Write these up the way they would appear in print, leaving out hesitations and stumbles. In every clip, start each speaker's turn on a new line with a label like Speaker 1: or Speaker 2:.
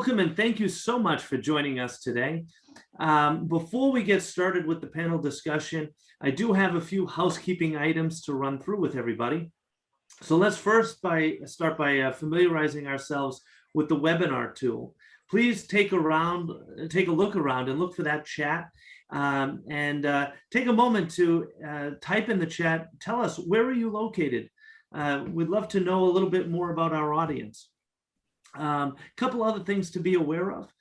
Speaker 1: Welcome and thank you so much for joining us today. Before we get started with the panel discussion, I do have a few housekeeping items to run through with everybody. So let's first start by familiarizing ourselves with the webinar tool. Please take a look around and look for that chat, and take a moment to type in the chat. Tell us, where are you located? We'd love to know a little bit more about our audience. Couple other things to be aware of.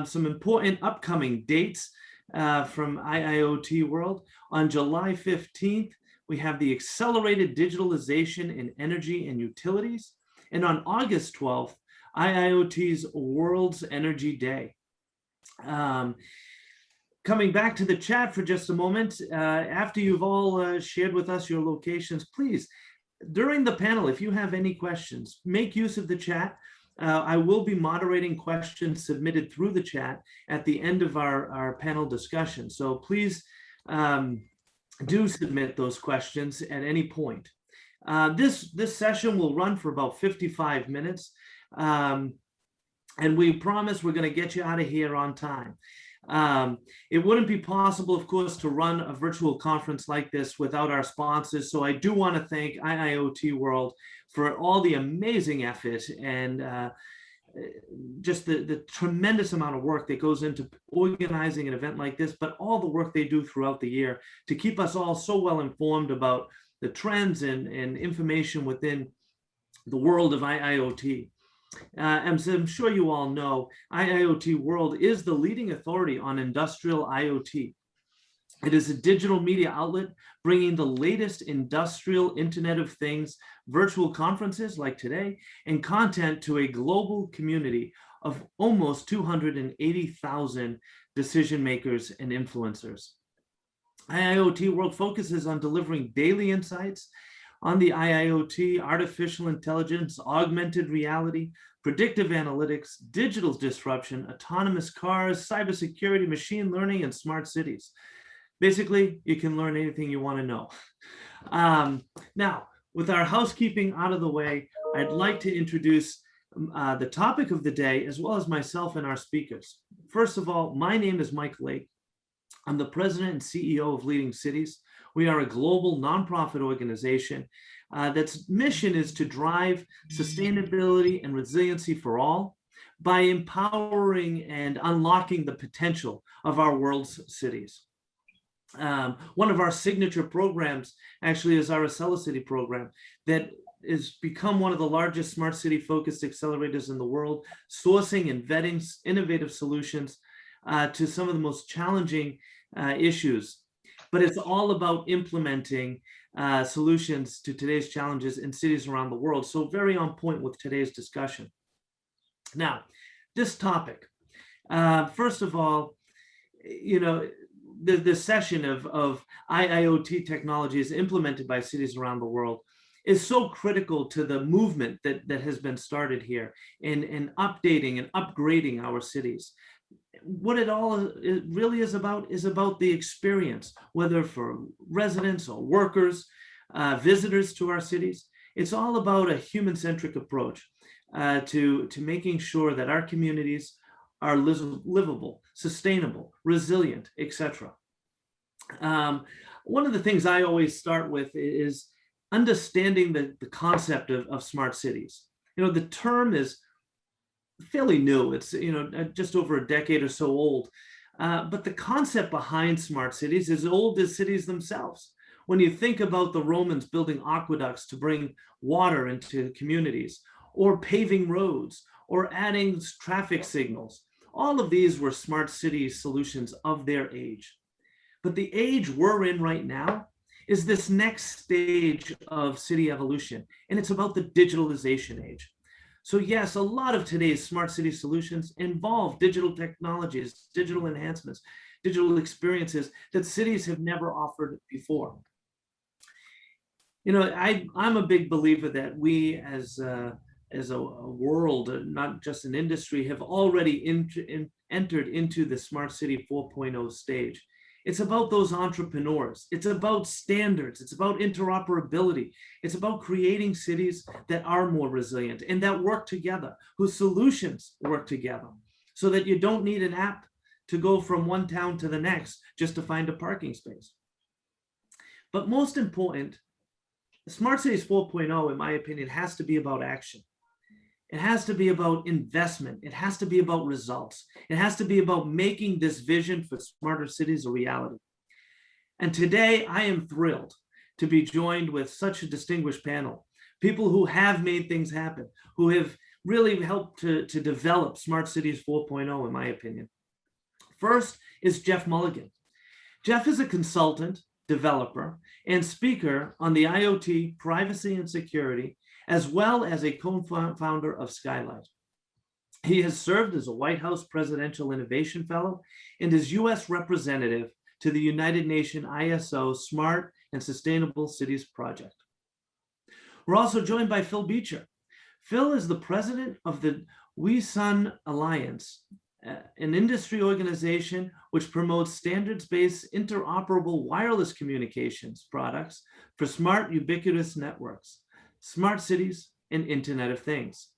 Speaker 1: Some important upcoming dates from IIoT World. On July 15th, we have the Accelerated Digitalization in Energy and Utilities. And on August 12th, IIoT's World's Energy Day. Coming back to the chat for just a moment, after you've all shared with us your locations, please, during the panel, if you have any questions, make use of the chat. I will be moderating questions submitted through the chat at the end of our panel discussion. So please do submit those questions at any point. This session will run for about 55 minutes. And we promise we're going to get you out of here on time. It wouldn't be possible, of course, to run a virtual conference like this without our sponsors. So I do want to thank IIoT World for all the amazing effort and just the tremendous amount of work that goes into organizing an event like this, but all the work they do throughout the year to keep us all so well informed about the trends and information within the world of IIoT. As I'm sure you all know, IIoT World is the leading authority on industrial IoT. It is a digital media outlet bringing the latest industrial Internet of Things, virtual conferences like today, and content to a global community of almost 280,000 decision makers and influencers. IIoT World focuses on delivering daily insights on the IIoT, artificial intelligence, augmented reality, predictive analytics, digital disruption, autonomous cars, cybersecurity, machine learning, and smart cities. Basically, you can learn anything you want to know. Now, with our housekeeping out of the way, I'd like to introduce the topic of the day, as well as myself and our speakers. First of all, my name is Mike Lake. I'm the president and CEO of Leading Cities. We are a global nonprofit organization that's mission is to drive sustainability and resiliency for all by empowering and unlocking the potential of our world's cities. One of our signature programs actually is our Acela City program that has become one of the largest smart city focused accelerators in the world, sourcing and vetting innovative solutions to some of the most challenging issues. But it's all about implementing solutions to today's challenges in cities around the world. So very on point with today's discussion. Now, this topic, first of all, you know, the session of IIoT technologies implemented by cities around the world is so critical to the movement that has been started here in updating and upgrading our cities. What it really is about the experience, whether for residents or workers, visitors to our cities. It's all about a human-centric approach to making sure that our communities are livable, sustainable, resilient, etc. One of the things I always start with is understanding the concept of smart cities. You know, the term is fairly new. It's, you know, just over a decade or so old. But the concept behind smart cities is as old as cities themselves. When you think about the Romans building aqueducts to bring water into communities, or paving roads, or adding traffic signals, all of these were smart city solutions of their age. But the age we're in right now is this next stage of city evolution, and it's about the digitalization age. So yes, a lot of today's smart city solutions involve digital technologies, digital enhancements, digital experiences that cities have never offered before. You know, I'm a big believer that we as a world, not just an industry, have already entered into the Smart City 4.0 stage. It's about those entrepreneurs. It's about standards. It's about interoperability. It's about creating cities that are more resilient and that work together, whose solutions work together, so that you don't need an app to go from one town to the next just to find a parking space. But most important, Smart Cities 4.0, in my opinion, has to be about action. It has to be about investment. It has to be about results. It has to be about making this vision for smarter cities a reality. And today I am thrilled to be joined with such a distinguished panel, people who have made things happen, who have really helped to develop Smart Cities 4.0, in my opinion. First is Jeff Mulligan. Jeff is a consultant, developer, and speaker on the IoT, privacy and security, as well as a co-founder of Skylight. He has served as a White House Presidential Innovation Fellow and is U.S. representative to the United Nations ISO Smart and Sustainable Cities Project. We're also joined by Phil Beecher. Phil is the president of the WeSun Alliance, an industry organization which promotes standards-based interoperable wireless communications products for smart ubiquitous networks, smart cities, and Internet of Things.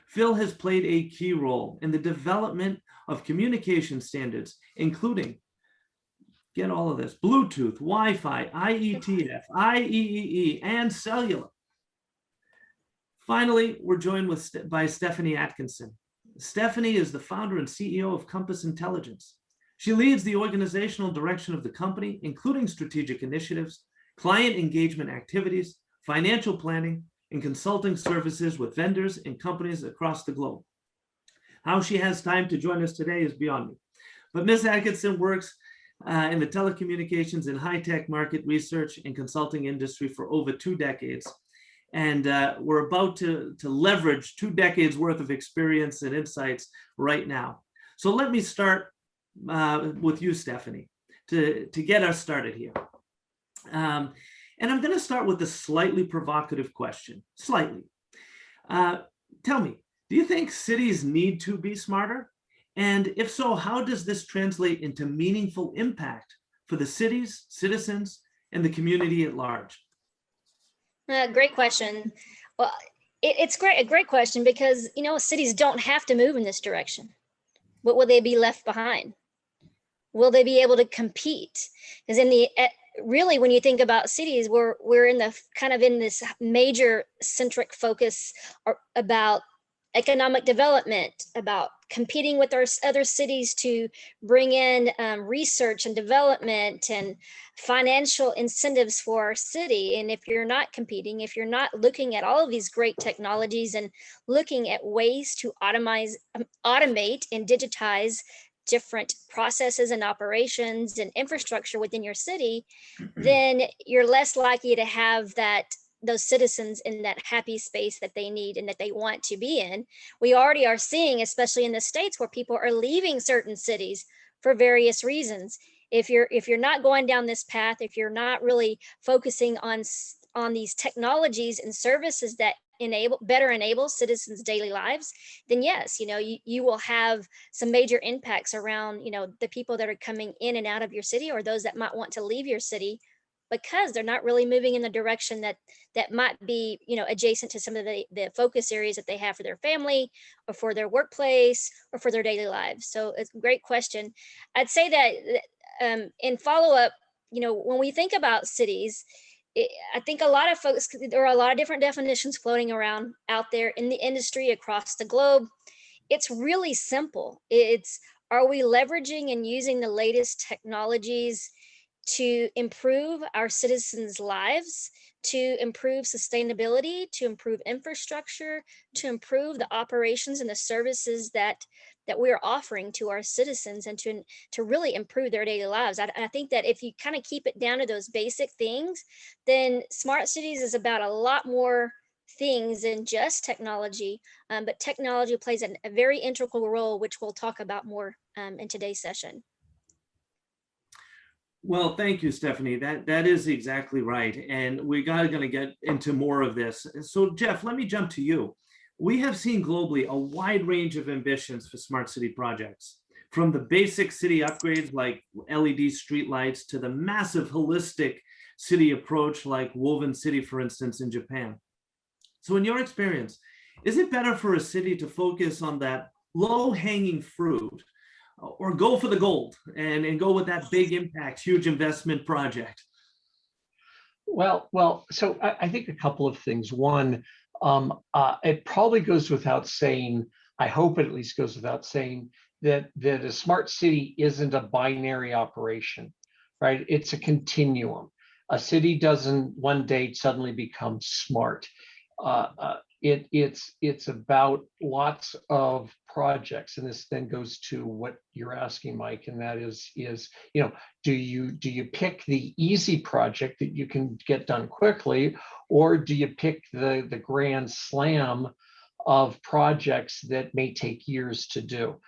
Speaker 1: Phil has played a key role in the development of communication standards, including, get all of this, Bluetooth, Wi-Fi, IETF, IEEE, and cellular. Finally, we're joined by Stephanie Atkinson. Stephanie is the founder and CEO of Compass Intelligence. She leads the organizational direction of the company, including strategic initiatives, client engagement activities, financial planning, and consulting services with vendors and companies across the globe. How she has time to join us today is beyond me. But Ms. Atkinson works in the telecommunications and high-tech market research and consulting industry for over 2 decades. And we're about to leverage 2 decades worth of experience and insights right now. So let me start with you, Stephanie, to get us started here. And I'm going to start with a slightly provocative question, slightly. Tell me, do you think cities need to be smarter? And if so, how does this translate into meaningful impact for the cities, citizens, and the community at large?
Speaker 2: Great question. Well, it's a great question because, cities don't have to move in this direction. But will they be left behind? Will they be able to compete? Because really, when you think about cities, we're in this major centric focus about economic development, about competing with our other cities to bring in research and development and financial incentives for our city. And if you're not competing, if you're not looking at all of these great technologies and looking at ways to automate and digitize different processes and operations and infrastructure within your city, then you're less likely to have those citizens in that happy space that they need and that they want to be in. We already are seeing, especially in the States, where people are leaving certain cities for various reasons. If you're not going down this path, if you're not really focusing on these technologies and services that better enable citizens' daily lives, then yes, you will have some major impacts around, the people that are coming in and out of your city, or those that might want to leave your city because they're not really moving in the direction that might be, adjacent to some of the focus areas that they have for their family or for their workplace or for their daily lives. So it's a great question. I'd say that in follow-up, when we think about cities, I think a lot of folks, there are a lot of different definitions floating around out there in the industry across the globe. It's really simple. Are we leveraging and using the latest technologies to improve our citizens' lives, to improve sustainability, to improve infrastructure, to improve the operations and the services that we're offering to our citizens, and to really improve their daily lives. I think that if you kind of keep it down to those basic things, then smart cities is about a lot more things than just technology, but technology plays a very integral role, which we'll talk about more in today's session.
Speaker 1: Well, thank you, Stephanie. That is exactly right. And we're going to get into more of this. So Jeff, let me jump to you. We have seen globally a wide range of ambitions for smart city projects, from the basic city upgrades like LED streetlights to the massive holistic city approach like Woven City, for instance, in Japan. So in your experience, is it better for a city to focus on that low-hanging fruit or go for the gold and go with that big impact, huge investment project?
Speaker 3: So I think a couple of things. One, it probably goes without saying, I hope it at least goes without saying, that a smart city isn't a binary operation, right? It's a continuum. A city doesn't one day suddenly become smart. It's about lots of projects, and this then goes to what you're asking, Mike, and that is do you pick the easy project that you can get done quickly, or do you pick the grand slam of projects that may take years to do?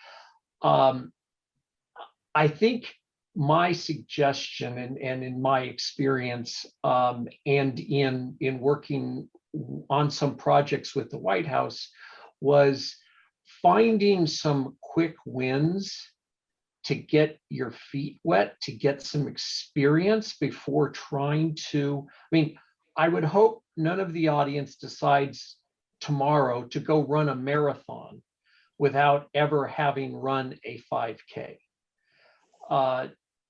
Speaker 3: I think my suggestion, and in my experience, and in working on some projects with the White House, was finding some quick wins to get your feet wet, to get some experience before trying to, I would hope none of the audience decides tomorrow to go run a marathon without ever having run a 5K.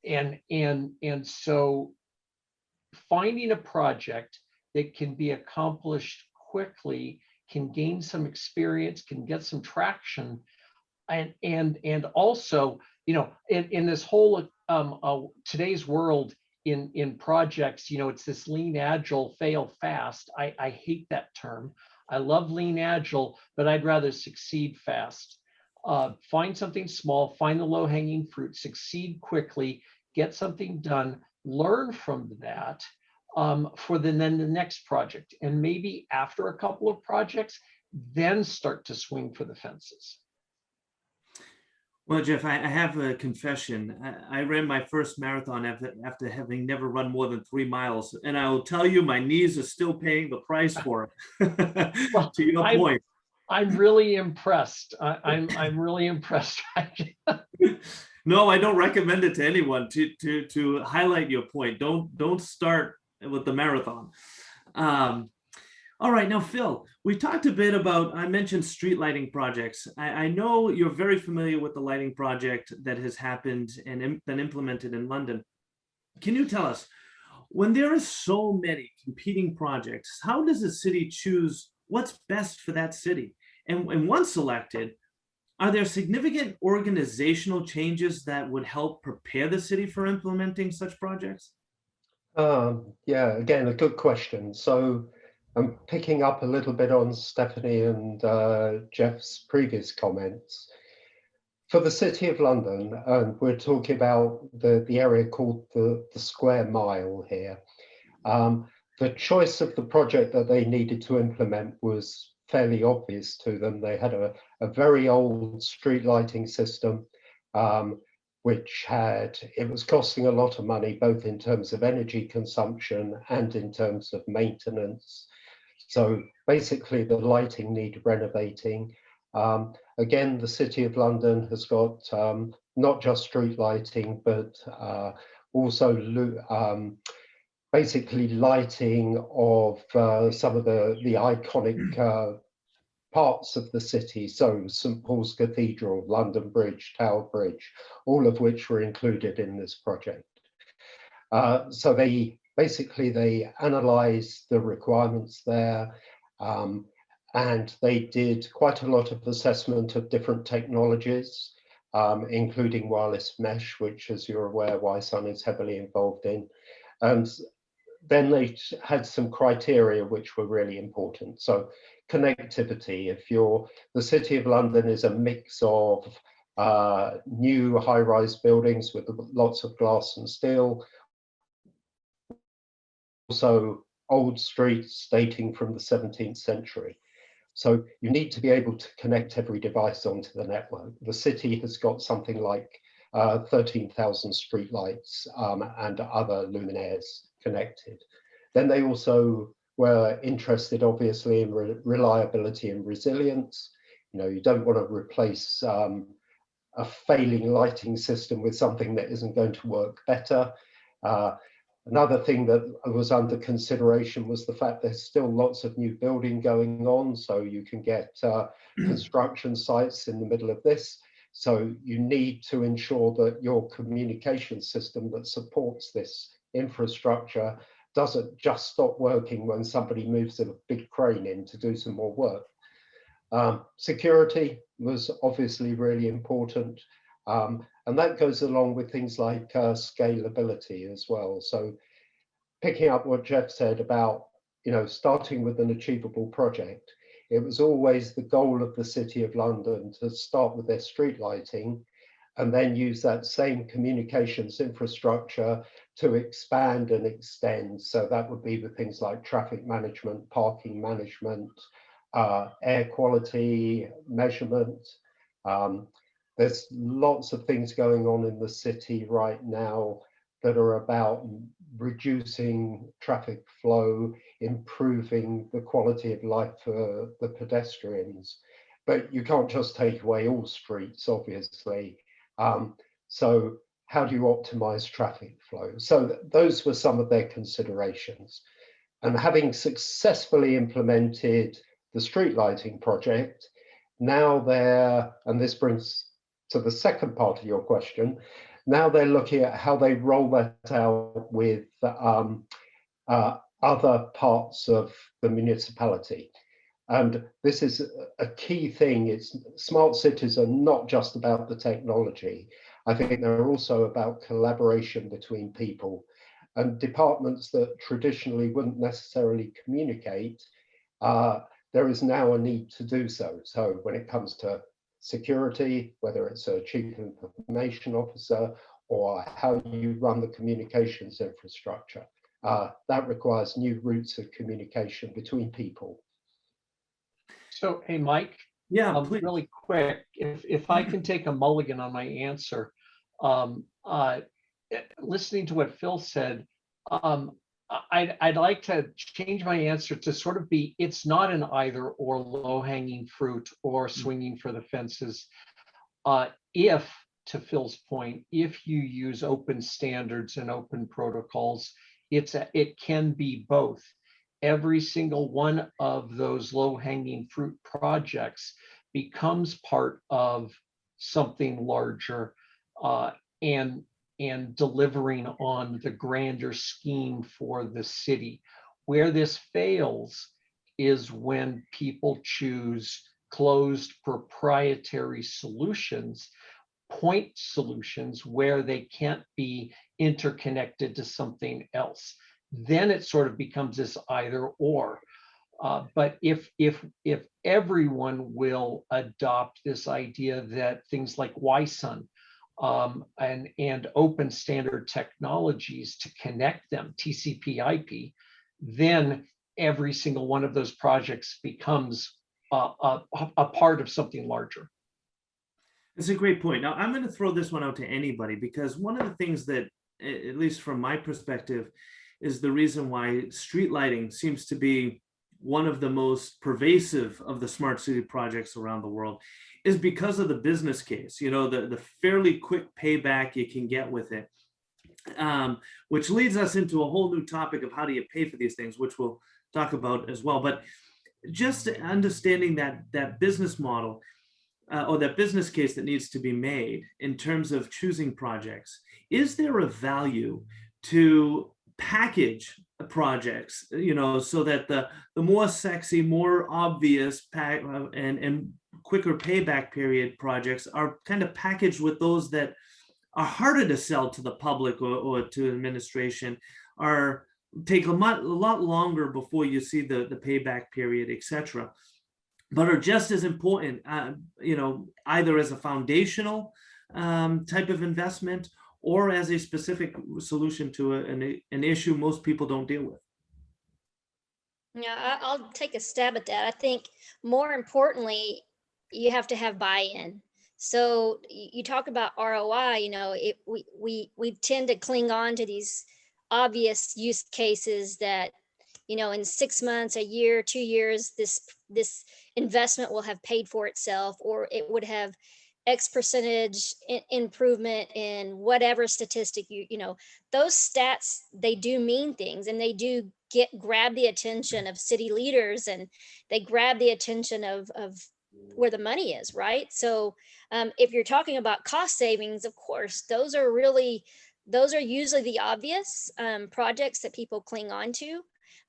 Speaker 3: And so finding a project that can be accomplished quickly, can gain some experience, can get some traction, and also, in this whole today's world in projects, it's this lean agile fail fast. I hate that term. I love lean agile, but I'd rather succeed fast. Find something small, find the low-hanging fruit, succeed quickly, get something done, learn from that for then the next project. And maybe after a couple of projects, then start to swing for the fences.
Speaker 1: Well, Jeff, I have a confession. I ran my first marathon after having never run more than 3 miles. And I will tell you, my knees are still paying the price for it.
Speaker 3: Well,
Speaker 1: to your point.
Speaker 3: I'm really impressed. I'm really impressed.
Speaker 1: No, I don't recommend it to anyone. To highlight your point, don't start with the marathon. All right, now Phil, we talked a bit about, I mentioned street lighting projects. I know you're very familiar with the lighting project that has happened and been implemented in London. Can you tell us, when there are so many competing projects, how does a city choose what's best for that city? And once selected, are there significant organizational changes that would help prepare the city for implementing such projects?
Speaker 4: Yeah, again, a good question. So I'm picking up a little bit on Stephanie and Jeff's previous comments. For the City of London, and we're talking about the area called the Square Mile here. The choice of the project that they needed to implement was fairly obvious to them. They had a very old street lighting system, which it was costing a lot of money, both in terms of energy consumption and in terms of maintenance. So basically the lighting needed renovating. Again, the City of London has got not just street lighting, but also basically lighting of some of the iconic parts of the city. So St. Paul's Cathedral, London Bridge, Tower Bridge, all of which were included in this project. So they analysed the requirements there, and they did quite a lot of assessment of different technologies, including wireless mesh, which, as you're aware, Wi-Sun is heavily involved in. And then they had some criteria which were really important. So connectivity, the City of London is a mix of new high-rise buildings with lots of glass and steel, also old streets dating from the 17th century. So you need to be able to connect every device onto the network. The city has got something like 13,000 streetlights and other luminaires connected. Then they also were interested, obviously, in reliability and resilience. You don't want to replace a failing lighting system with something that isn't going to work better. Another thing that was under consideration was the fact there's still lots of new building going on, so you can get construction sites in the middle of this. So you need to ensure that your communication system that supports this infrastructure doesn't just stop working when somebody moves a big crane in to do some more work. Security was obviously really important. And that goes along with things like scalability as well. So picking up what Jeff said about, starting with an achievable project, it was always the goal of the City of London to start with their street lighting and then use that same communications infrastructure to expand and extend. So that would be with things like traffic management, parking management, air quality measurement. There's lots of things going on in the city right now that are about reducing traffic flow, improving the quality of life for the pedestrians. But you can't just take away all streets, obviously. So how do you optimize traffic flow? So those were some of their considerations. And having successfully implemented the street lighting project, now and this brings to the second part of your question, now they're looking at how they roll that out with other parts of the municipality. And this is a key thing. Smart cities are not just about the technology. I think they're also about collaboration between people, and departments that traditionally wouldn't necessarily communicate. There is now a need to do so. So when it comes to security, whether it's a chief information officer or how you run the communications infrastructure, that requires new routes of communication between people.
Speaker 3: So, hey, Mike,
Speaker 1: Yeah, please.
Speaker 3: really quick, if I can take a mulligan on my answer, listening to what Phil said, I'd like to change my answer to sort of be, it's not an either or low-hanging fruit or swinging for the fences. If, to Phil's point, if you use open standards and open protocols, it can be both. Every single one of those low-hanging fruit projects becomes part of something larger, and delivering on the grander scheme for the city. Where this fails is when people choose closed proprietary solutions, point solutions, where they can't be interconnected to something else. Then it sort of becomes this either or. But if everyone will adopt this idea that things like YSUN and open standard technologies to connect them, TCP/IP, then every single one of those projects becomes a part of something larger.
Speaker 1: It's a great point. Now, I'm going to throw this one out to anybody, because one of the things that, at least from my perspective, is the reason why street lighting seems to be one of the most pervasive of the smart city projects around the world, is because of the business case, the fairly quick payback you can get with it, which leads us into a whole new topic of how do you pay for these things, which we'll talk about as well. But just understanding that business model, or that business case that needs to be made in terms of choosing projects, is there a value to package projects, so that the more sexy, more obvious and quicker payback period projects are kind of packaged with those that are harder to sell to the public or to administration, take a lot longer before you see the payback period, etc., but are just as important, either as a foundational type of investment or as a specific solution to an issue most people don't deal with.
Speaker 2: Yeah, I'll take a stab at that. I think more importantly, you have to have buy-in. So you talk about ROI, we tend to cling on to these obvious use cases that, in 6 months, a year, 2 years, this investment will have paid for itself, or it would have X percentage improvement in whatever statistic you know, those stats, they do mean things, and they do grab the attention of city leaders, and they grab the attention of where the money is, right? So if you're talking about cost savings, of course, those are usually the obvious projects that people cling on to.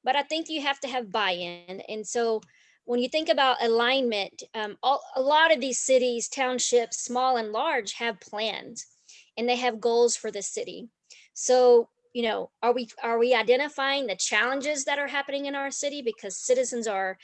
Speaker 2: But I think you have to have buy-in. And so when you think about alignment, a lot of these cities, townships, small and large, have plans, and they have goals for the city. So, you know, are we identifying the challenges that are happening in our city because citizens are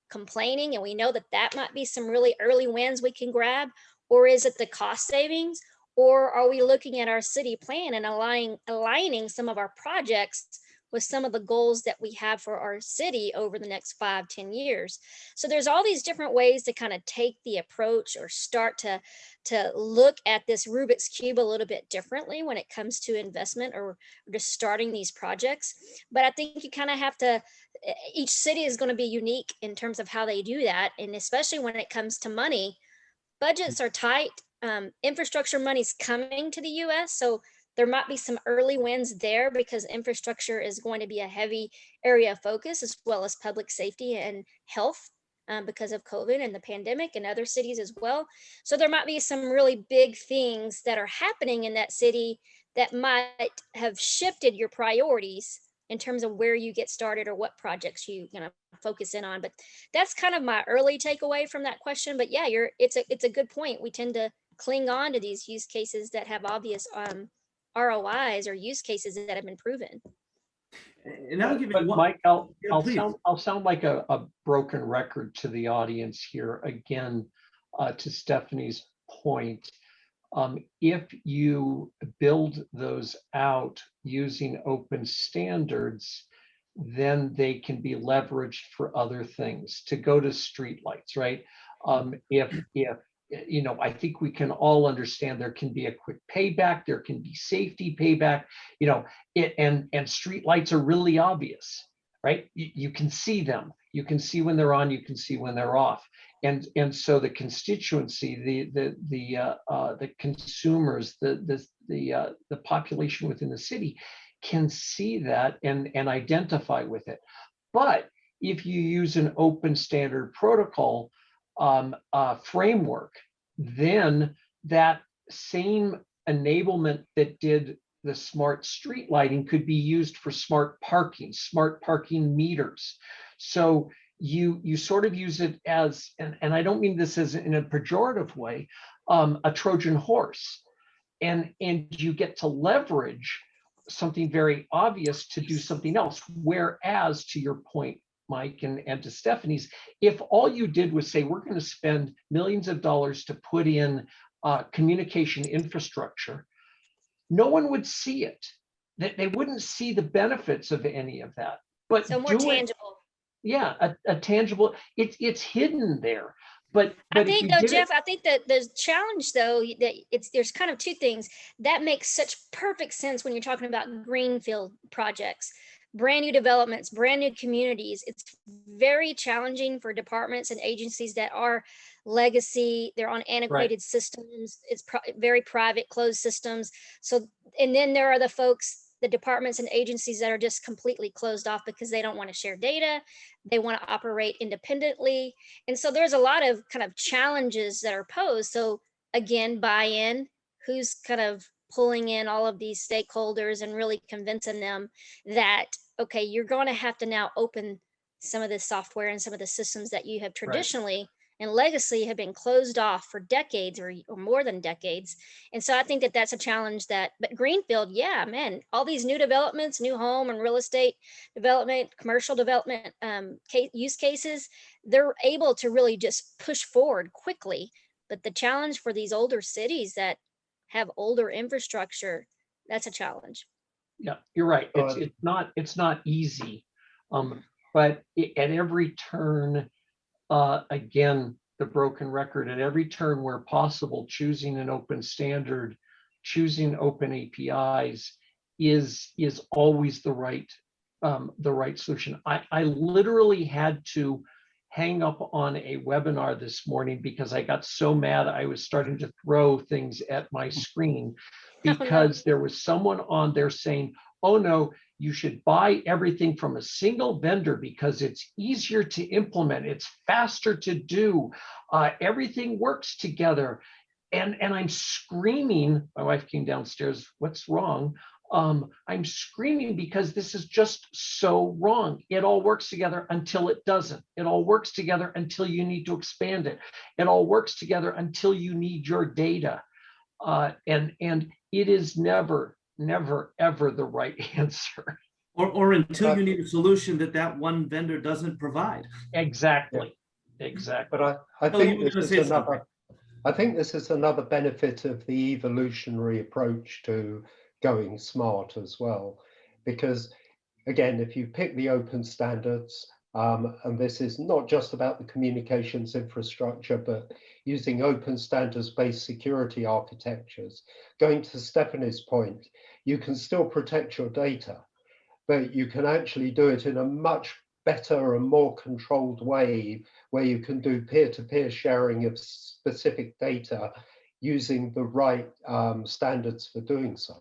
Speaker 2: complaining, and we know that that might be some really early wins we can grab? Or is it the cost savings? Or are we looking at our city plan and aligning some of our projects with some of the goals that we have for our city over the next 5-10 years? So there's all these different ways to kind of take the approach or start to look at this Rubik's Cube a little bit differently when it comes to investment or just starting these projects. But I think you kind of have to, each city is going to be unique in terms of how they do that. And especially when it comes to money, budgets are tight. Infrastructure money's coming to the US. So there might be some early wins there because infrastructure is going to be a heavy area of focus, as well as public safety and health because of COVID and the pandemic, and other cities as well. So there might be some really big things that are happening in that city that might have shifted your priorities in terms of where you get started or what projects you focus in on. But that's kind of my early takeaway from that question. But yeah, it's a good point. We tend to cling on to these use cases that have obvious ROIs or use cases that have been proven.
Speaker 1: And I'll give
Speaker 3: But
Speaker 1: you one.
Speaker 3: Mike,
Speaker 1: Yeah, please.
Speaker 3: I'll sound like a broken record to the audience here again, to Stephanie's point. If you build those out using open standards, then they can be leveraged for other things, to go to streetlights, right? If you know, I think we can all understand there can be a quick payback, there can be safety payback, you know, and streetlights are really obvious, right? You can see them, you can see when they're on, you can see when they're off. And so the constituency, the consumers, the population within the city can see that and identify with it. But if you use an open standard protocol framework, then that same enablement that did the smart street lighting could be used for smart parking meters. So you sort of use it as, and I don't mean this as in a pejorative way, a Trojan horse, and you get to leverage something very obvious to do something else. Whereas, to your point, Mike, and to Stephanie's, if all you did was say, we're going to spend millions of dollars to put in communication infrastructure, no one would see it. They wouldn't see the benefits of any of that. But
Speaker 2: So more tangible.
Speaker 3: Yeah, a tangible, it's hidden there. But
Speaker 2: I
Speaker 3: if you
Speaker 2: think though,
Speaker 3: did it-
Speaker 2: Jeff, I think that the challenge though, that there's kind of two things that make such perfect sense when you're talking about greenfield projects, brand new developments, brand new communities. It's very challenging for departments and agencies that are legacy, they're on antiquated systems, it's very private, closed systems. So, and then there are the folks, the departments and agencies that are just completely closed off because they don't want to share data, they want to operate independently. And so there's a lot of kind of challenges that are posed. So again, buy-in, who's kind of pulling in all of these stakeholders and really convincing them that, okay, you're going to have to now open some of the software and some of the systems that you have traditionally and legacy have been closed off for decades or more than decades. And so I think that that's a challenge but greenfield, yeah, man, all these new developments, new home and real estate development, commercial development use cases, they're able to really just push forward quickly. But the challenge for these older cities that have older infrastructure, that's a challenge.
Speaker 3: Yeah, you're right. It's not easy. But at every turn, again, the broken record, at every turn where possible, choosing an open standard, choosing open APIs is always the right solution. I literally had to hang up on a webinar this morning because I got so mad I was starting to throw things at my screen because there was someone on there saying, oh no, you should buy everything from a single vendor because it's easier to implement, it's faster to do, everything works together. And I'm screaming, my wife came downstairs, what's wrong? I'm screaming because this is just so wrong. It all works together until it doesn't. It all works together until you need to expand it. It all works together until you need your data. And it is never, ever the right answer.
Speaker 1: Or until you need a solution that one vendor doesn't provide.
Speaker 3: Exactly. Exactly.
Speaker 4: But I
Speaker 1: Bill, you
Speaker 4: think
Speaker 1: were
Speaker 4: this
Speaker 1: gonna
Speaker 4: is
Speaker 1: say something.
Speaker 4: another. I think this is another benefit of the evolutionary approach to going smart as well, because again, if you pick the open standards, and this is not just about the communications infrastructure, but using open standards-based security architectures, going to Stephanie's point, you can still protect your data, but you can actually do it in a much better and more controlled way, where you can do peer-to-peer sharing of specific data using the right standards for doing so.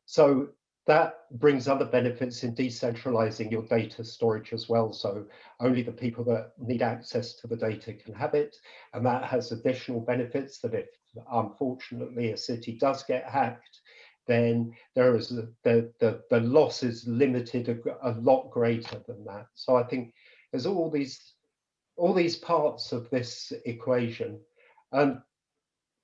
Speaker 4: So that brings other benefits in decentralizing your data storage as well. So only the people that need access to the data can have it. And that has additional benefits that if unfortunately a city does get hacked, then there is the loss is limited a lot greater than that. So I think there's all these parts of this equation. And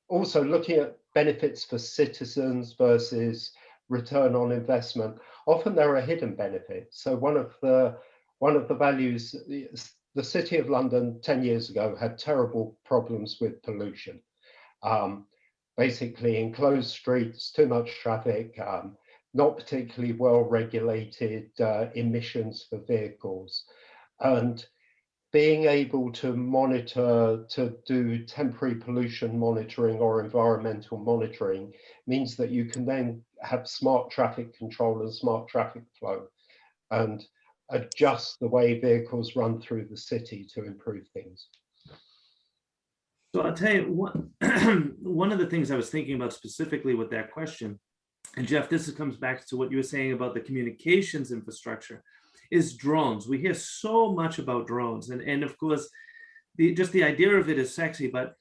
Speaker 4: also looking at benefits for citizens versus return on investment, often there are hidden benefits. So one of the values, the City of London 10 years ago had terrible problems with pollution. Basically enclosed streets, too much traffic, not particularly well regulated emissions for vehicles. And being able to monitor, to do temporary pollution monitoring or environmental monitoring means that you can then have smart traffic control and smart traffic flow and adjust the way vehicles run through the city to improve things.
Speaker 1: So I'll tell you what, one of the things I was thinking about specifically with that question, and Jeff, this comes back to what you were saying about the communications infrastructure, is drones. We hear so much about drones, and of course, just the idea of it is sexy, but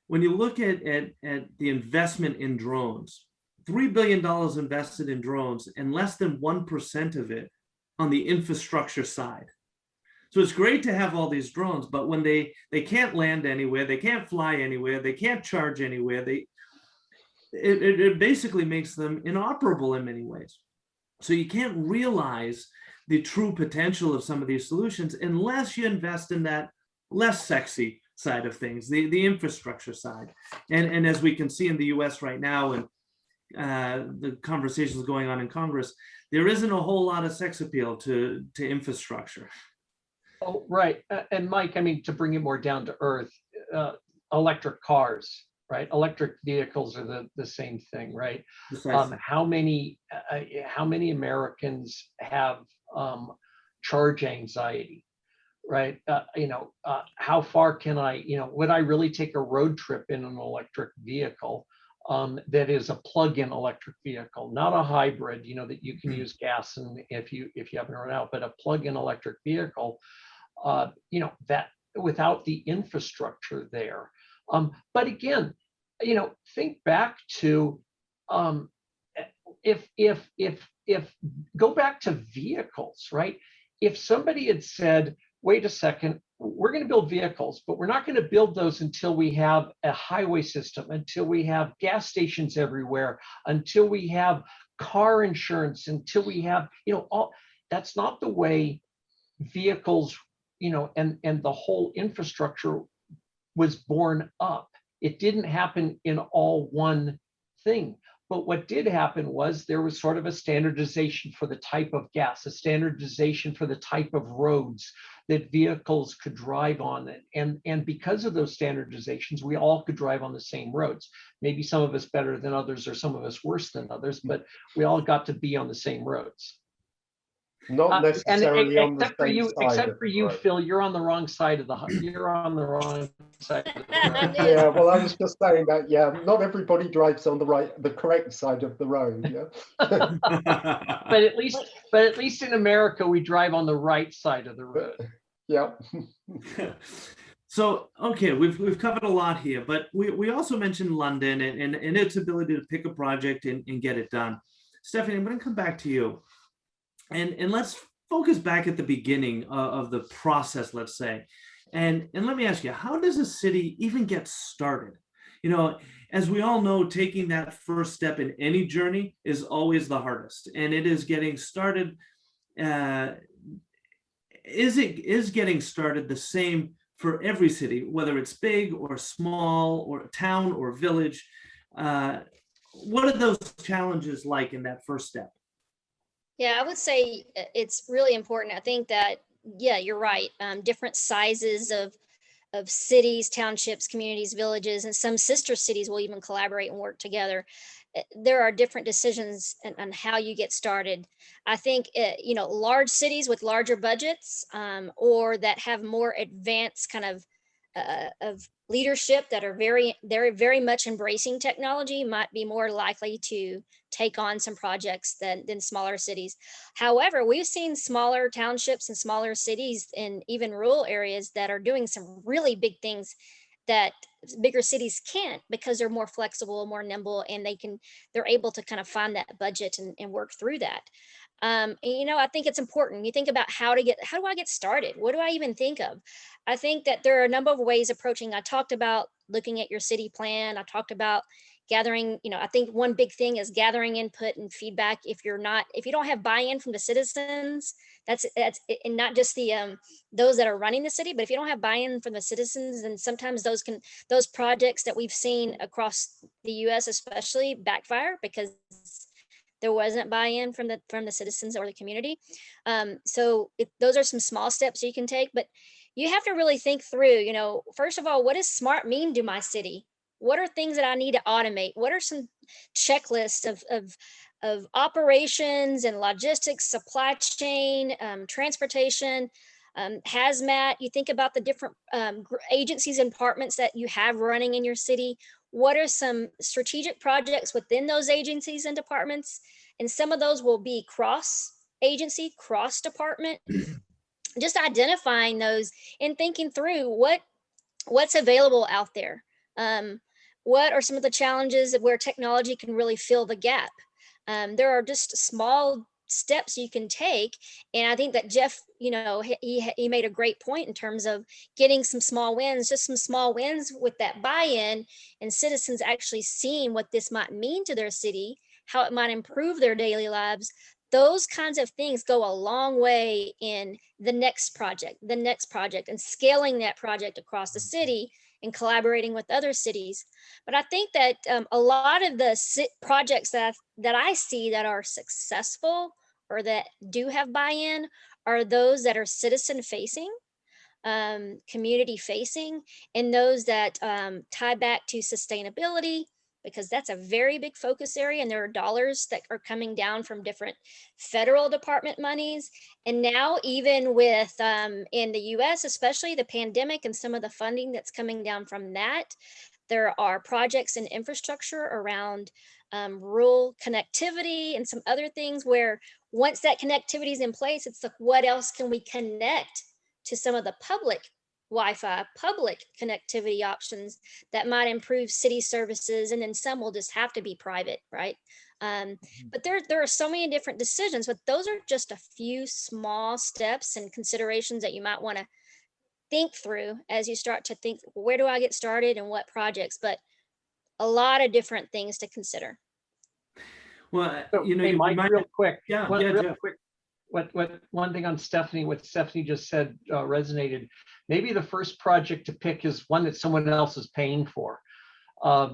Speaker 1: when you look at the investment in drones, $3 billion invested in drones and less than 1% of it on the infrastructure side. So it's great to have all these drones, but when they can't land anywhere, they can't fly anywhere, they can't charge anywhere, it basically makes them inoperable in many ways. So you can't realize the true potential of some of these solutions unless you invest in that less sexy side of things, the infrastructure side. And as we can see in the US right now, and the conversations going on in Congress, there isn't a whole lot of sex appeal to infrastructure.
Speaker 3: Oh, right. And Mike, I mean, to bring it more down to earth, electric cars, right? Electric vehicles are the same thing, right? How many Americans have charge anxiety, right? How far can I, would I really take a road trip in an electric vehicle that is a plug-in electric vehicle, not a hybrid, that you can use gas and if you haven't run out, but a plug-in electric vehicle, that without the infrastructure there. But again, think back to if go back to vehicles, right? If somebody had said, wait a second, we're going to build vehicles, but we're not going to build those until we have a highway system, until we have gas stations everywhere, until we have car insurance, until we have, all, that's not the way vehicles, and the whole infrastructure was born up. It didn't happen in all one thing. But what did happen was there was sort of a standardization for the type of gas, a standardization for the type of roads that vehicles could drive on. And because of those standardizations, we all could drive on the same roads. Maybe some of us better than others or some of us worse than others, but we all got to be on the same roads.
Speaker 4: Not necessarily on the
Speaker 3: except for
Speaker 4: same
Speaker 3: you,
Speaker 4: side
Speaker 3: except
Speaker 4: of
Speaker 3: for
Speaker 4: the
Speaker 3: you,
Speaker 4: road.
Speaker 3: Phil, you're on the wrong side of the, you're on the wrong side of the
Speaker 2: I
Speaker 3: road.
Speaker 2: knew
Speaker 4: Yeah, well, I was just saying that, yeah, not everybody drives on the correct side of the road, yeah.
Speaker 3: But at least in America, we drive on the right side of the road.
Speaker 4: Yeah.
Speaker 1: So, okay, we've covered a lot here, but we also mentioned London and its ability to pick a project and get it done. Stephanie, I'm going to come back to you, and let's focus back at the beginning of the process, let's say. And let me ask you, how does a city even get started? You know, as we all know, taking that first step in any journey is always the hardest, and it is getting started. Is getting started the same for every city, whether it's big or small or town or village? What are those challenges like in that first step?
Speaker 2: Yeah, I would say it's really important. I think that, yeah, you're right. Different sizes of cities, townships, communities, villages, and some sister cities will even collaborate and work together. There are different decisions on how you get started. I think, large cities with larger budgets, or that have more advanced kind of leadership that are they're very much embracing technology might be more likely to take on some projects than smaller cities. However, we've seen smaller townships and smaller cities and even rural areas that are doing some really big things that bigger cities can't, because they're more flexible, more nimble, and they're able to kind of find that budget and work through that. I think it's important. You think about how do I get started? What do I even think of? I think that there are a number of ways approaching. I talked about looking at your city plan. I talked about gathering, I think one big thing is gathering input and feedback. If you don't have buy-in from the citizens, that's and not just the those that are running the city, but if you don't have buy-in from the citizens, then sometimes those projects that we've seen across the US especially backfire, because there wasn't buy-in from the citizens or the community. Those are some small steps you can take, but you have to really think through, first of all, what does smart mean to my city? What are things that I need to automate? What are some checklists of operations and logistics, supply chain, transportation, hazmat? You think about the different agencies and departments that you have running in your city. What are some strategic projects within those agencies and departments? And some of those will be cross agency, cross department. Just identifying those and thinking through what's available out there. What are some of the challenges where technology can really fill the gap? There are just small steps you can take, and I think that Jeff, he made a great point in terms of getting some small wins, just some small wins with that buy-in, and citizens actually seeing what this might mean to their city, how it might improve their daily lives. Those kinds of things go a long way in the next project, and scaling that project across the city and collaborating with other cities. But I think that a lot of the projects that I see that are successful or that do have buy-in are those that are citizen facing, community facing, and those that tie back to sustainability, because that's a very big focus area. And there are dollars that are coming down from different federal department monies. And now even with in the US, especially the pandemic and some of the funding that's coming down from that, there are projects and infrastructure around rural connectivity and some other things where once that connectivity is in place, it's like, what else can we connect to some of the public Wi-Fi, public connectivity options that might improve city services, and then some will just have to be private, right? But there are so many different decisions, but those are just a few small steps and considerations that you might want to think through as you start to think, where do I get started and what projects? But a lot of different things to consider.
Speaker 1: Well,
Speaker 3: So, hey, Mike, real quick,
Speaker 1: Jeff.
Speaker 3: quick. One thing on Stephanie, what Stephanie just said resonated. Maybe the first project to pick is one that someone else is paying for. A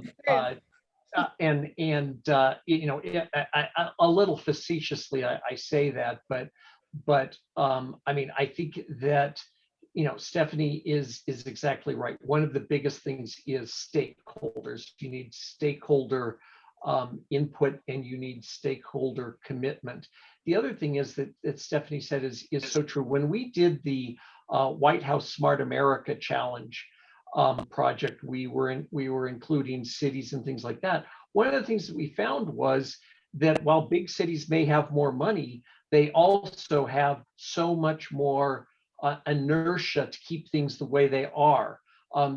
Speaker 3: little facetiously, I say that, but I mean, I think that Stephanie is exactly right. One of the biggest things is stakeholders. You need stakeholder input, and you need stakeholder commitment. The other thing is that Stephanie said is so true. When we did the White House Smart America Challenge project, we were including cities and things like that. One of the things that we found was that while big cities may have more money, they also have so much more inertia to keep things the way they are.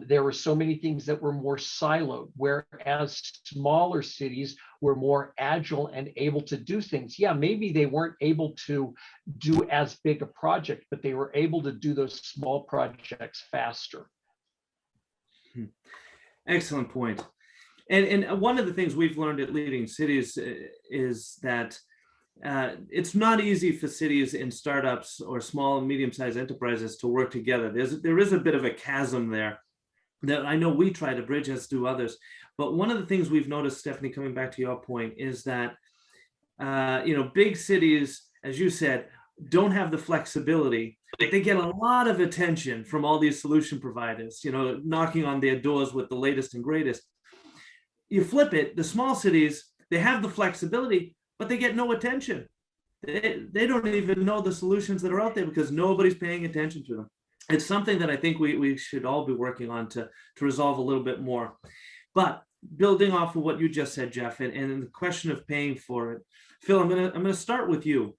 Speaker 3: There were so many things that were more siloed, whereas smaller cities were more agile and able to do things. Yeah, maybe they weren't able to do as big a project, but they were able to do those small projects faster.
Speaker 1: Excellent point. And one of the things we've learned at Leading Cities is that it's not easy for cities and startups or small and medium-sized enterprises to work together. There is a bit of a chasm there that I know we try to bridge, as do others. But one of the things we've noticed, Stephanie, coming back to your point, is that big cities, as you said, don't have the flexibility, but they get a lot of attention from all these solution providers, knocking on their doors with the latest and greatest. You flip it, the small cities, they have the flexibility, but they get no attention. They don't even know the solutions that are out there because nobody's paying attention to them. It's something that I think we should all be working on to resolve a little bit more. But building off of what you just said, Jeff, and the question of paying for it, Phil, I'm gonna start with you,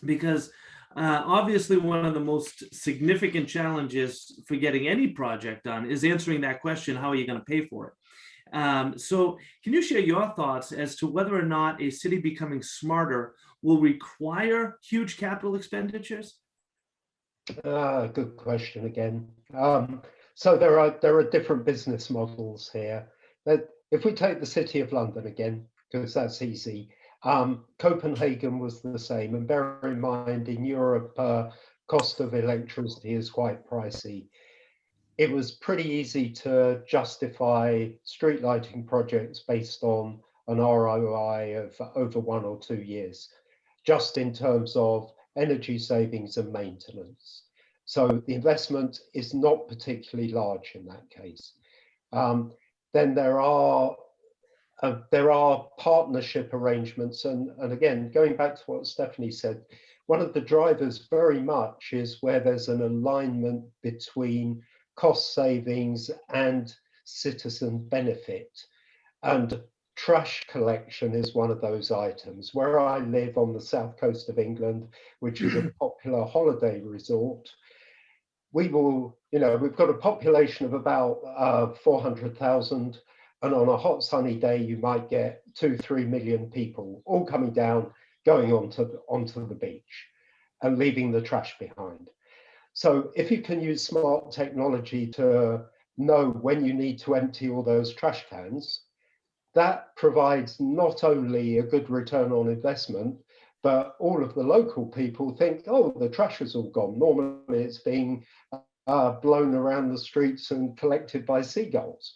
Speaker 1: because obviously one of the most significant challenges for getting any project done is answering that question: how are you going to pay for it? So can you share your thoughts as to whether or not a city becoming smarter will require huge capital expenditures?
Speaker 4: Good question again. So there are different business models here. But if we take the City of London again, because that's easy, Copenhagen was the same. And bear in mind, in Europe, cost of electricity is quite pricey. It was pretty easy to justify street lighting projects based on an ROI of over 1 or 2 years, just in terms of energy savings and maintenance. So the investment is not particularly large in that case. Then there are partnership arrangements, and again, going back to what Stephanie said, one of the drivers very much is where there's an alignment between cost savings and citizen benefit. And trash collection is one of those items. Where I live on the south coast of England, which is a popular holiday resort, we've got a population of about 400,000, and on a hot sunny day you might get 2-3 million people all coming down, going onto the beach and leaving the trash behind. So if you can use smart technology to know when you need to empty all those trash cans, that provides not only a good return on investment, but all of the local people think, oh, the trash is all gone. Normally it's being blown around the streets and collected by seagulls.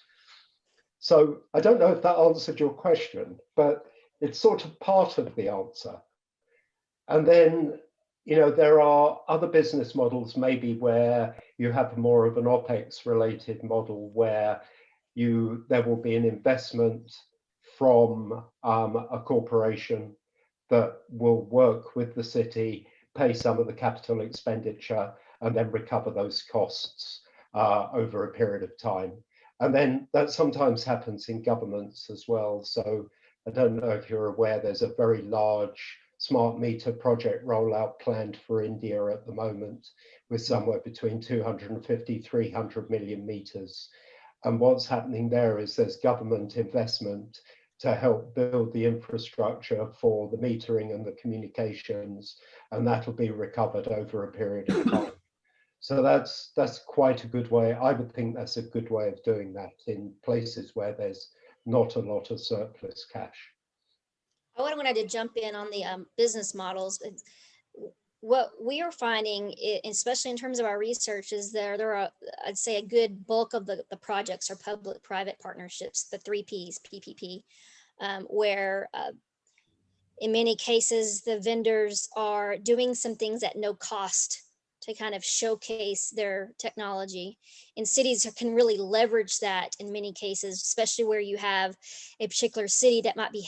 Speaker 4: So I don't know if that answered your question, but it's sort of part of the answer. And then, there are other business models maybe where you have more of an OPEX related model where there will be an investment from a corporation that will work with the city, pay some of the capital expenditure, and then recover those costs over a period of time. And then that sometimes happens in governments as well. So I don't know if you're aware, there's a very large smart meter project rollout planned for India at the moment, with somewhere between 250-300 million meters. And what's happening there is there's government investment to help build the infrastructure for the metering and the communications, and that'll be recovered over a period of time. So that's quite a good way. I would think that's a good way of doing that in places where there's not a lot of surplus cash.
Speaker 2: I wanted to jump in on the business models. What we are finding, especially in terms of our research, is there are, I'd say, a good bulk of the projects are public-private partnerships, the 3 Ps, PPP, where in many cases, the vendors are doing some things at no cost to kind of showcase their technology. And cities can really leverage that in many cases, especially where you have a particular city that might be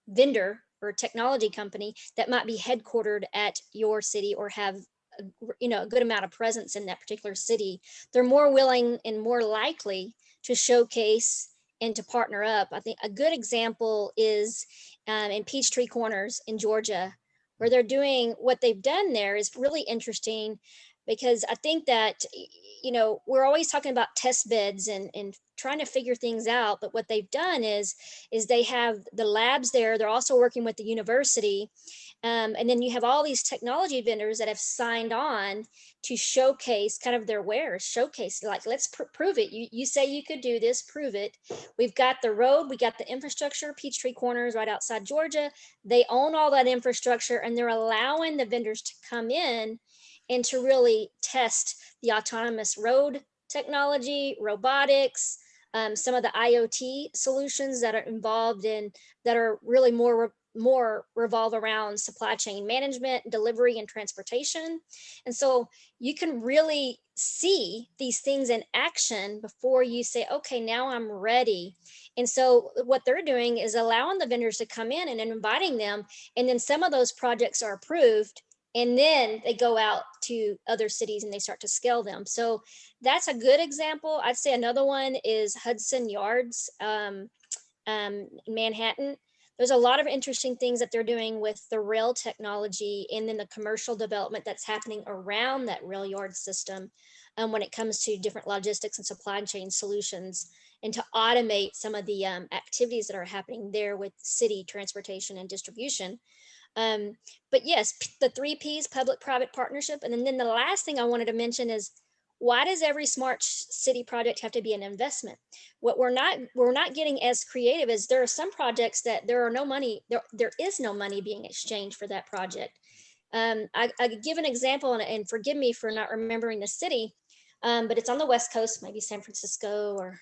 Speaker 2: vendor or technology company that might be headquartered at your city or have a good amount of presence in that particular city. They're more willing and more likely to showcase and to partner up. I think a good example is in Peachtree Corners in Georgia, where they're doing what they've done there is really interesting, because I think that, we're always talking about test beds and trying to figure things out. But what they've done is they have the labs there. They're also working with the university. And then you have all these technology vendors that have signed on to showcase kind of their wares, showcase, like, let's prove it. You say you could do this, prove it. We've got the road, we got the infrastructure. Peachtree Corners right outside Georgia. They own all that infrastructure, and they're allowing the vendors to come in and to really test the autonomous road technology, robotics, some of the IoT solutions that are involved in, that are really more revolve around supply chain management, delivery, and transportation. And so you can really see these things in action before you say, okay, now I'm ready. And so what they're doing is allowing the vendors to come in and inviting them. And then some of those projects are approved, and then they go out to other cities and they start to scale them. So that's a good example. I'd say another one is Hudson Yards, in Manhattan. There's a lot of interesting things that they're doing with the rail technology, and then the commercial development that's happening around that rail yard system when it comes to different logistics and supply chain solutions, and to automate some of the activities that are happening there with city transportation and distribution. But yes, the 3 Ps, public-private partnership. And then the last thing I wanted to mention is, why does every smart city project have to be an investment? What we're not getting as creative is, there are some projects that there is no money being exchanged for that project. I could give an example, and forgive me for not remembering the city, but it's on the West Coast, maybe San Francisco or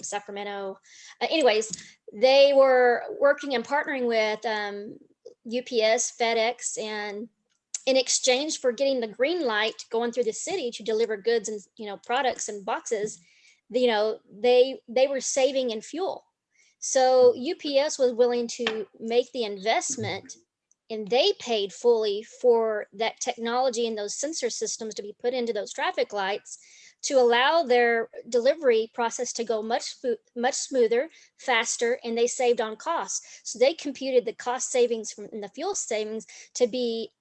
Speaker 2: Sacramento. Anyways, they were working and partnering with UPS, FedEx, and in exchange for getting the green light going through the city to deliver goods and products and boxes, they were saving in fuel. So UPS was willing to make the investment, and they paid fully for that technology and those sensor systems to be put into those traffic lights, to allow their delivery process to go much smoother, faster, and they saved on costs. So they computed the cost savings from the fuel savings to be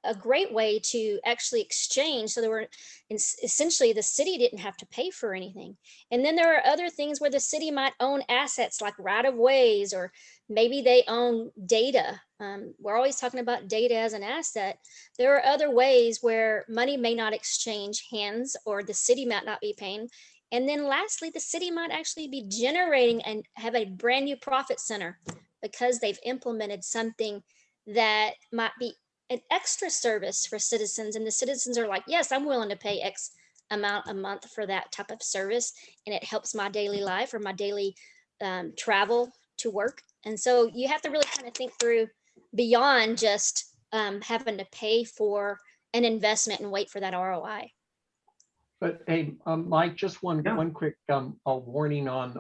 Speaker 2: a great way to actually exchange. So there were, essentially, the city didn't have to pay for anything. And then there are other things where the city might own assets like right of ways, or maybe they own data. We're always talking about data as an asset. There are other ways where money may not exchange hands, or the city might not be paying. And then lastly, the city might actually be generating and have a brand new profit center, because they've implemented something that might be an extra service for citizens. And the citizens are like, yes, I'm willing to pay X amount a month for that type of service, and it helps my daily life or my daily travel to work. And so you have to really kind of think through beyond just having to pay for an investment and wait for that ROI.
Speaker 3: But hey, Mike, just one
Speaker 1: Yeah.
Speaker 3: one quick warning on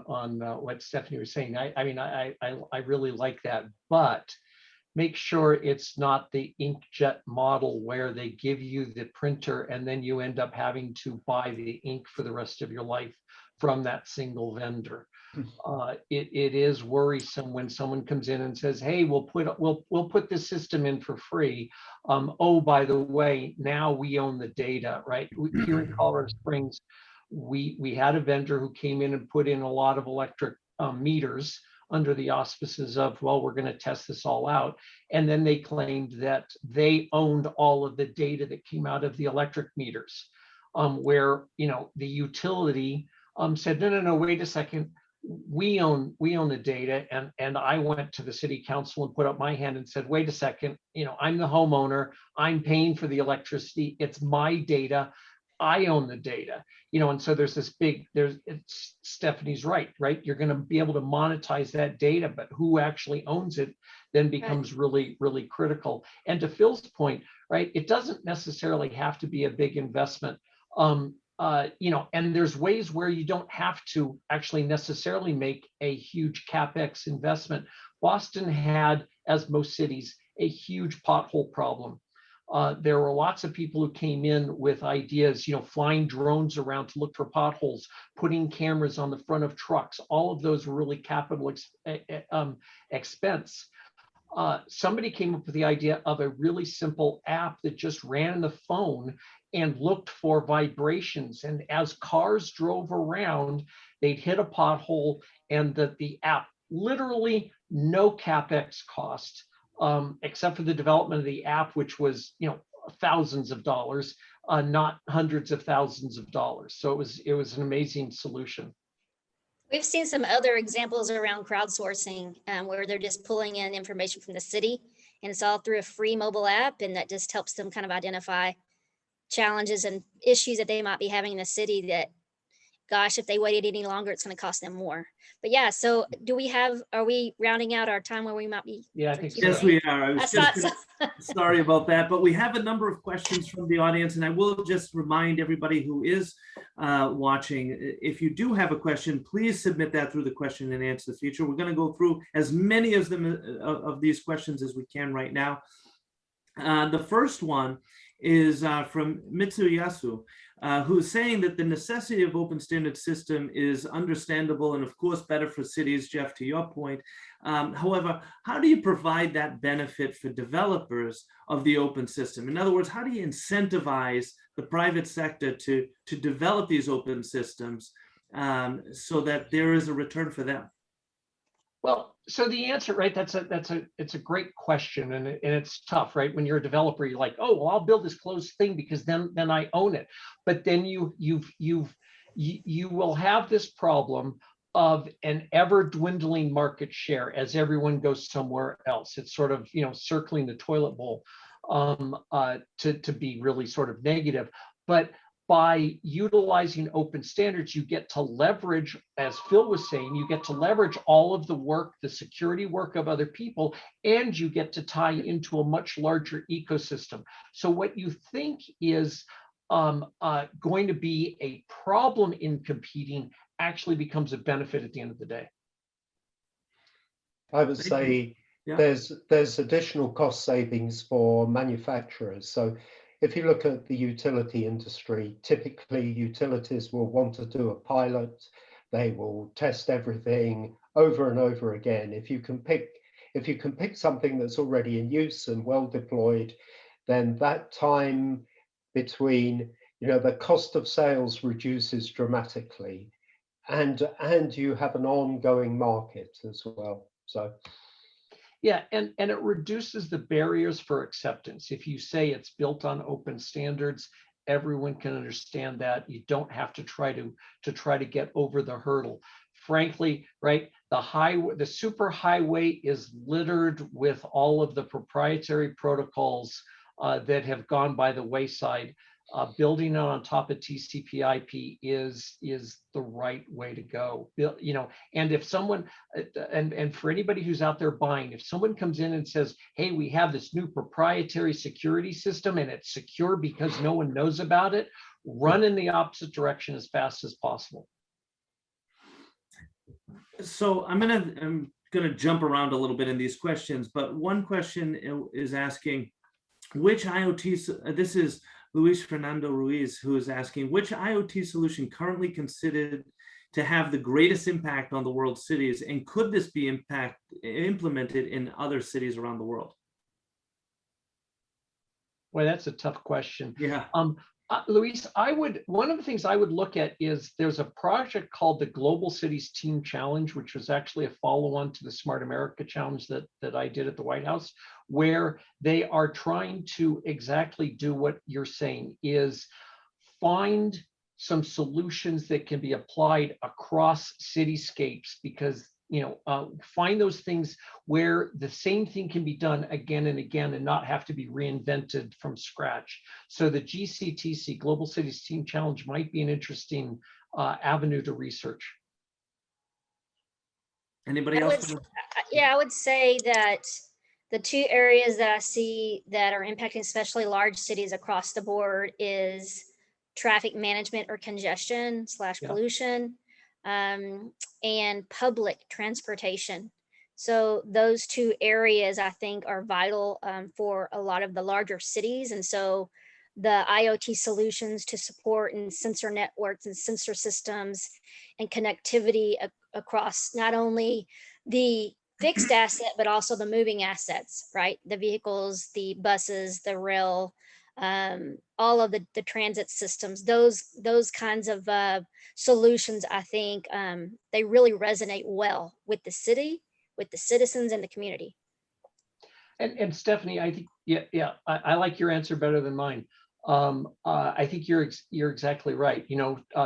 Speaker 3: what Stephanie was saying. I really like that, but make sure it's not the inkjet model where they give you the printer and then you end up having to buy the ink for the rest of your life from that single vendor. It is worrisome when someone comes in and says, hey, we'll put this system in for free. Oh, by the way, now we own the data, right? Here in Colorado Springs, we had a vendor who came in and put in a lot of electric meters under the auspices of, well, we're going to test this all out. And then they claimed that they owned all of the data that came out of the electric meters, where, the utility said, no, wait a second. We own the data. And I went to the city council and put up my hand and said, wait a second, I'm the homeowner. I'm paying for the electricity. It's my data. I own the data, and so there's this big, Stephanie's right? You're going to be able to monetize that data, but who actually owns it then becomes really, really critical. And to Phil's point, right, it doesn't necessarily have to be a big investment. And there's ways where you don't have to actually necessarily make a huge CapEx investment. Boston had, as most cities, a huge pothole problem. There were lots of people who came in with ideas, flying drones around to look for potholes, putting cameras on the front of trucks. All of those were really capital expense. Somebody came up with the idea of a really simple app that just ran the phone and looked for vibrations. And as cars drove around, they'd hit a pothole, and the app, literally no CapEx cost, except for the development of the app, which was, thousands of dollars, not hundreds of thousands of dollars. So it was an amazing solution.
Speaker 2: We've seen some other examples around crowdsourcing where they're just pulling in information from the city, and it's all through a free mobile app, and that just helps them kind of identify challenges and issues that they might be having in the city that, gosh, if they waited any longer, it's going to cost them more. But yeah, so are we rounding out our time where we might be?
Speaker 3: Yeah, I think so.
Speaker 1: Yes, we are. I was just
Speaker 2: so.
Speaker 1: sorry about that, but we have a number of questions from the audience, and I will just remind everybody who is watching, if you do have a question, please submit that through the question and answer feature. We're going to go through as many of them of these questions as we can right now. The first one is from Mitsuyasu, who's saying that the necessity of open standard system is understandable and of course better for cities, Jeff, to your point. However, how do you provide that benefit for developers of the open system? In other words, how do you incentivize the private sector to develop these open systems so that there is a return for them?
Speaker 3: Well, so the answer, right? It's a great question, and it's tough, right? When you're a developer, you're like, oh, well, I'll build this closed thing because then I own it. But then you will have this problem of an ever dwindling market share as everyone goes somewhere else. It's sort of circling the toilet bowl to be really sort of negative, but by utilizing open standards, you get to leverage, as Phil was saying, you get to leverage all of the work, the security work of other people, and you get to tie into a much larger ecosystem. So what you think is going to be a problem in competing actually becomes a benefit at the end of the day.
Speaker 4: I would say there's additional cost savings for manufacturers. So if you look at the utility industry, typically utilities will want to do a pilot. They will test everything over and over again. If you can pick something that's already in use and well deployed, then that time between, the cost of sales reduces dramatically, and you have an ongoing market as well. So.
Speaker 3: Yeah, and it reduces the barriers for acceptance. If you say it's built on open standards, everyone can understand that. You don't have to try to get over the hurdle. Frankly, right, the super highway is littered with all of the proprietary protocols that have gone by the wayside. Building it on top of TCP/IP is the right way to go. And if someone, and for anybody who's out there buying, if someone comes in and says, hey, we have this new proprietary security system and it's secure because no one knows about it, run in the opposite direction as fast as possible.
Speaker 1: So I'm gonna jump around a little bit in these questions, but one question is asking which IoT, this is Luis Fernando Ruiz, who is asking, which IoT solution currently considered to have the greatest impact on the world's cities, and could this be implemented in other cities around the world?
Speaker 3: Well, that's a tough question.
Speaker 1: Yeah.
Speaker 3: Luis, one of the things I would look at is there's a project called the Global Cities Team Challenge, which was actually a follow-on to the Smart America Challenge that I did at the White House, where they are trying to exactly do what you're saying, is find some solutions that can be applied across cityscapes, because find those things where the same thing can be done again and again and not have to be reinvented from scratch. So the GCTC, Global Cities Team Challenge, might be an interesting avenue to research.
Speaker 1: Anybody
Speaker 2: I would,
Speaker 1: else?
Speaker 2: yeah, I would say that the two areas that I see that are impacting especially large cities across the board is traffic management or congestion /
Speaker 3: Yeah.
Speaker 2: pollution, and public transportation. So those two areas I think are vital for a lot of the larger cities. And so the IoT solutions to support and sensor networks and sensor systems and connectivity across not only the fixed asset, but also the moving assets, right? The vehicles, the buses, the rail, all of the transit systems, those kinds of solutions, I think they really resonate well with the city, with the citizens and the community.
Speaker 3: And Stephanie, I think, I like your answer better than mine. I think you're exactly right.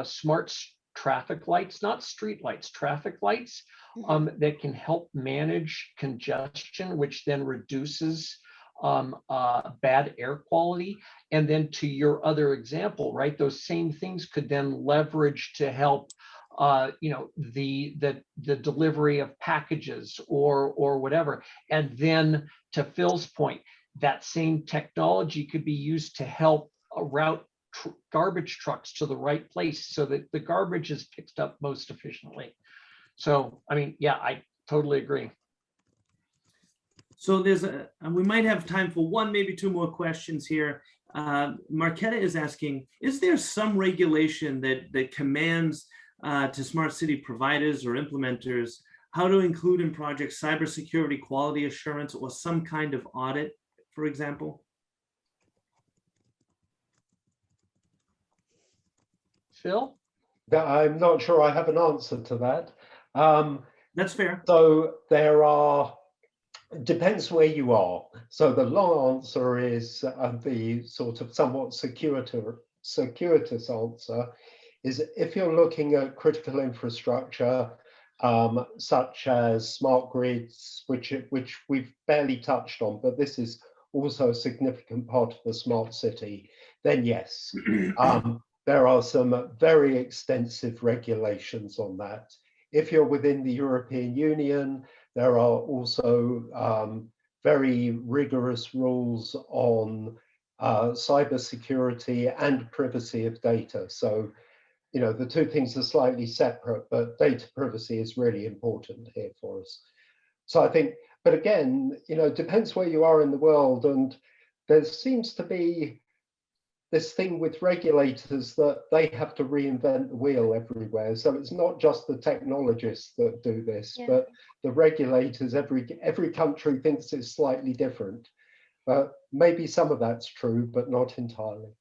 Speaker 3: Smart traffic lights, not street lights, traffic lights that can help manage congestion, which then reduces bad air quality. And then to your other example, right, those same things could then leverage to help the delivery of packages or whatever. And then to Phil's point, that same technology could be used to help route garbage trucks to the right place so that the garbage is picked up most efficiently. So, I mean, yeah, I totally agree.
Speaker 1: So we might have time for one, maybe two more questions here. Marquetta is asking, is there some regulation that commands to smart city providers or implementers how to include in projects cybersecurity quality assurance or some kind of audit, for example?
Speaker 3: Phil?
Speaker 4: I'm not sure I have an answer to that.
Speaker 1: That's fair.
Speaker 4: So depends where you are. So the long answer is the sort of somewhat circuitous answer is if you're looking at critical infrastructure, such as smart grids, which we've barely touched on, but this is also a significant part of the smart city, then yes, there are some very extensive regulations on that. If you're within the European Union, there are also very rigorous rules on cybersecurity and privacy of data. So, the two things are slightly separate, but data privacy is really important here for us. So I think, but again, it depends where you are in the world, and there seems to be this thing with regulators that they have to reinvent the wheel everywhere. So it's not just the technologists that do this, but the regulators, every country thinks it's slightly different. But maybe some of that's true, but not entirely.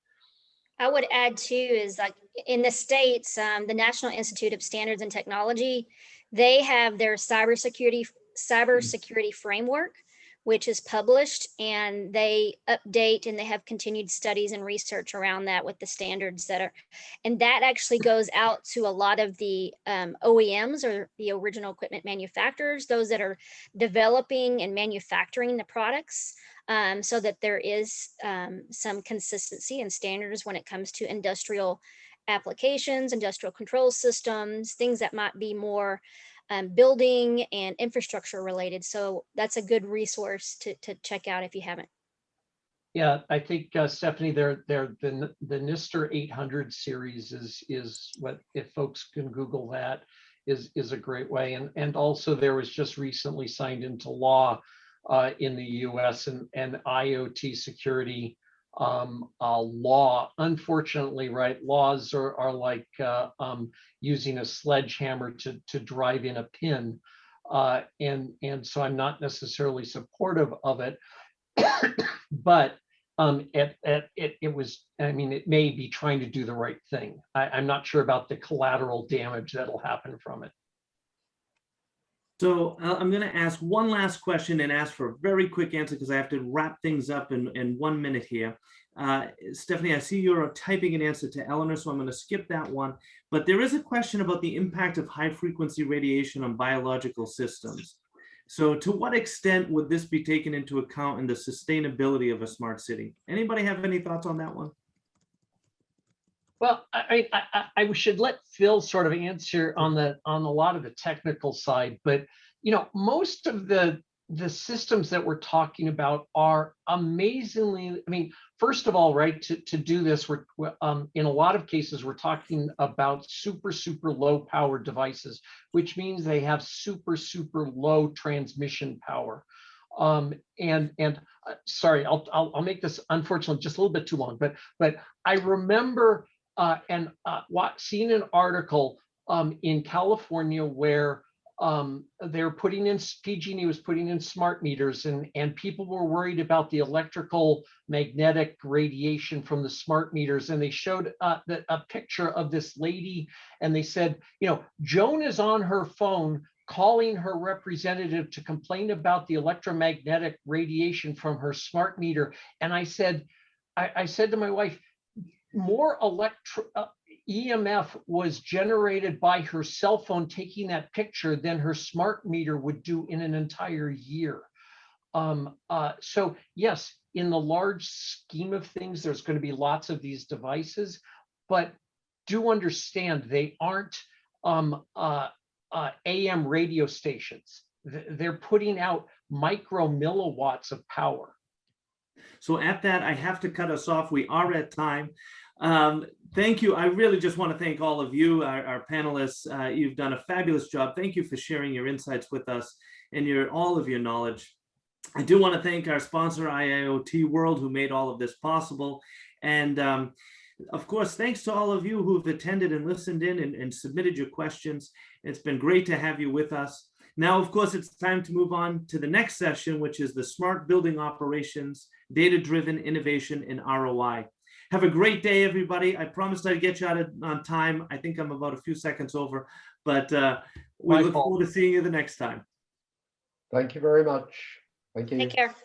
Speaker 2: I would add too is like in the States, the National Institute of Standards and Technology, they have their cybersecurity framework, which is published, and they update and they have continued studies and research around that with the standards that are, and that actually goes out to a lot of the OEMs or the original equipment manufacturers, those that are developing and manufacturing the products, so that there is some consistency and standards when it comes to industrial applications, industrial control systems, things that might be more building and infrastructure related. So that's a good resource to check out if you haven't.
Speaker 3: Yeah, I think Stephanie, the NISTR 800 series is what, if folks can Google that, is a great way. And also there was just recently signed into law in the US and IoT security law. Unfortunately, right, laws are like using a sledgehammer to drive in a pin. And so I'm not necessarily supportive of it, but it was, I mean, it may be trying to do the right thing. I'm not sure about the collateral damage that'll happen from it.
Speaker 1: So I'm going to ask one last question and ask for a very quick answer because I have to wrap things up in 1 minute here. Stephanie, I see you're typing an answer to Eleanor, so I'm going to skip that one. But there is a question about the impact of high frequency radiation on biological systems. So to what extent would this be taken into account in the sustainability of a smart city? Anybody have any thoughts on that one?
Speaker 3: Well, I should let Phil sort of answer on a lot of the technical side, but most of the systems that we're talking about are amazingly. I mean, first of all, right, to do this, we're in a lot of cases we're talking about super low power devices, which means they have super low transmission power. Sorry, I'll make this unfortunately just a little bit too long, but I remember. Seeing an article in California where they're putting in, PG&E was putting in smart meters, and people were worried about the electrical magnetic radiation from the smart meters. And they showed a picture of this lady, and they said, Joan is on her phone calling her representative to complain about the electromagnetic radiation from her smart meter. And I said to my wife, more EMF was generated by her cell phone taking that picture than her smart meter would do in an entire year. So yes, in the large scheme of things, there's going to be lots of these devices, but do understand they aren't AM radio stations. They're putting out micro milliwatts of power.
Speaker 1: So at that, I have to cut us off. We are at time. Thank you. I really just want to thank all of you, our panelists. You've done a fabulous job. Thank you for sharing your insights with us and all of your knowledge. I do want to thank our sponsor, IIoT World, who made all of this possible. And of course, thanks to all of you who've attended and listened in and submitted your questions. It's been great to have you with us. Now, of course, it's time to move on to the next session, which is the Smart Building Operations, Data-Driven Innovation and ROI. Have a great day, everybody. I promised I'd get you out on time. I think I'm about a few seconds over, but we look forward to seeing you the next time.
Speaker 4: Thank you very much. Thank you.
Speaker 2: Take care.